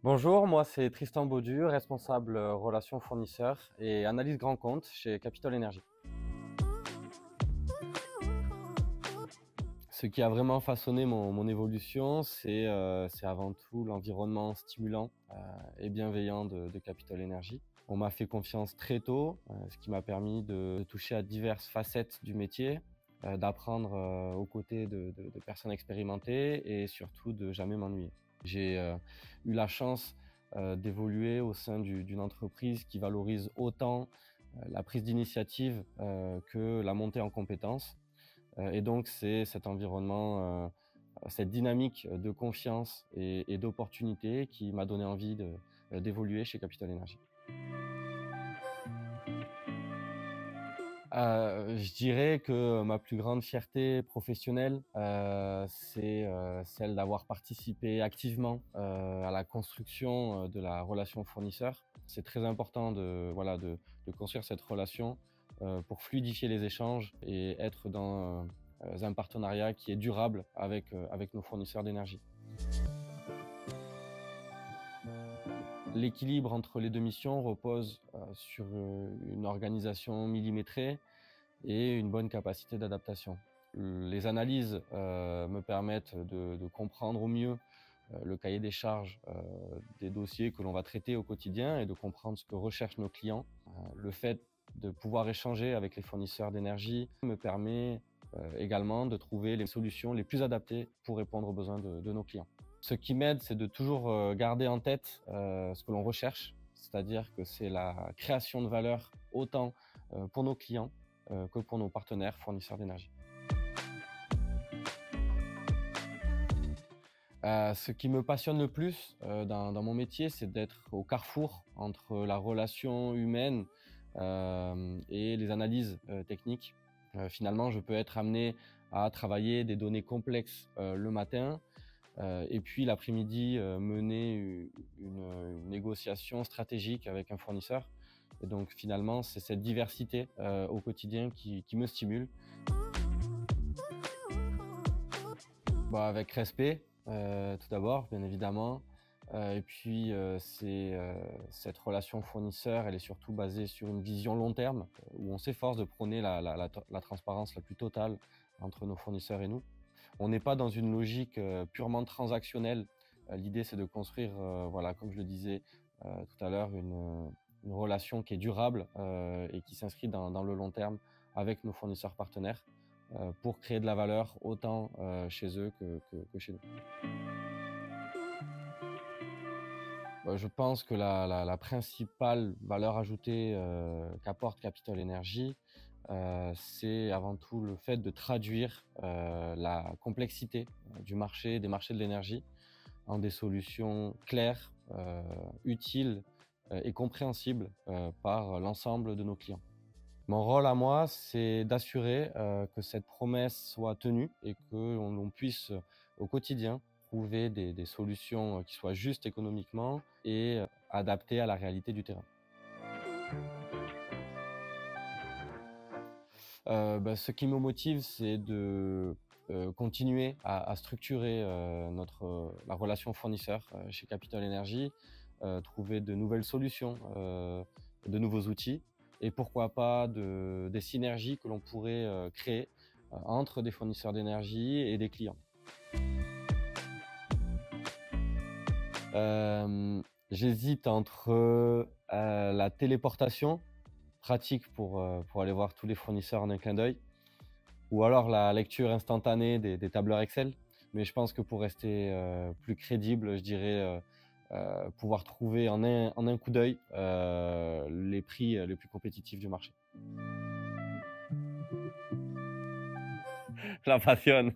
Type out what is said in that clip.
Bonjour, moi c'est Tristan Baudu, responsable relations fournisseurs et analyse grand compte chez Capital Energy. Ce qui a vraiment façonné mon évolution, c'est avant tout l'environnement stimulant et bienveillant de Capital Energy. On m'a fait confiance très tôt, ce qui m'a permis de toucher à diverses facettes du métier, d'apprendre aux côtés de personnes expérimentées et surtout de jamais m'ennuyer. J'ai eu la chance d'évoluer au sein d'une entreprise qui valorise autant la prise d'initiative que la montée en compétences. Et donc c'est cet environnement, cette dynamique de confiance et d'opportunité qui m'a donné envie d'évoluer chez Capital Energy. Je dirais que ma plus grande fierté professionnelle, c'est celle d'avoir participé activement, à la construction, de la relation fournisseur. C'est très important voilà, de construire cette relation, pour fluidifier les échanges et être dans, un partenariat qui est durable avec nos fournisseurs d'énergie. L'équilibre entre les 2 missions repose, sur, une organisation millimétrée et une bonne capacité d'adaptation. Les analyses me permettent de comprendre au mieux le cahier des charges des dossiers que l'on va traiter au quotidien et de comprendre ce que recherchent nos clients. Le fait de pouvoir échanger avec les fournisseurs d'énergie me permet également de trouver les solutions les plus adaptées pour répondre aux besoins de nos clients. Ce qui m'aide, c'est de toujours garder en tête ce que l'on recherche, c'est-à-dire que c'est la création de valeur autant pour nos clients que pour nos partenaires fournisseurs d'énergie. Ce qui me passionne le plus dans mon métier, c'est d'être au carrefour entre la relation humaine et les analyses techniques. Finalement, je peux être amené à travailler des données complexes le matin et puis l'après-midi mener une négociation stratégique avec un fournisseur. Et donc finalement, c'est cette diversité au quotidien qui me stimule. Bah, avec respect, tout d'abord, bien évidemment. Et puis, cette relation fournisseur, elle est surtout basée sur une vision long terme, où on s'efforce de prôner la transparence la plus totale entre nos fournisseurs et nous. On n'est pas dans une logique purement transactionnelle. L'idée, c'est de construire, voilà, comme je le disais tout à l'heure, une relation qui est durable et qui s'inscrit dans le long terme avec nos fournisseurs partenaires pour créer de la valeur autant chez eux que chez nous. Je pense que la principale valeur ajoutée qu'apporte Capital Energy, c'est avant tout le fait de traduire la complexité du marché, des marchés de l'énergie, en des solutions claires, utiles et compréhensibles par l'ensemble de nos clients. Mon rôle à moi, c'est d'assurer que cette promesse soit tenue et que l'on puisse au quotidien trouver des solutions qui soient justes économiquement et adaptées à la réalité du terrain. Ce qui me motive, c'est de continuer à structurer la relation fournisseur chez Capital Energy, trouver de nouvelles solutions, de nouveaux outils et pourquoi pas des synergies que l'on pourrait créer entre des fournisseurs d'énergie et des clients. J'hésite entre la téléportation, pratique pour aller voir tous les fournisseurs en un clin d'œil, ou alors la lecture instantanée des tableurs Excel. Mais je pense que pour rester plus crédible, je dirais pouvoir trouver en un coup d'œil les prix les plus compétitifs du marché. Je la passionne.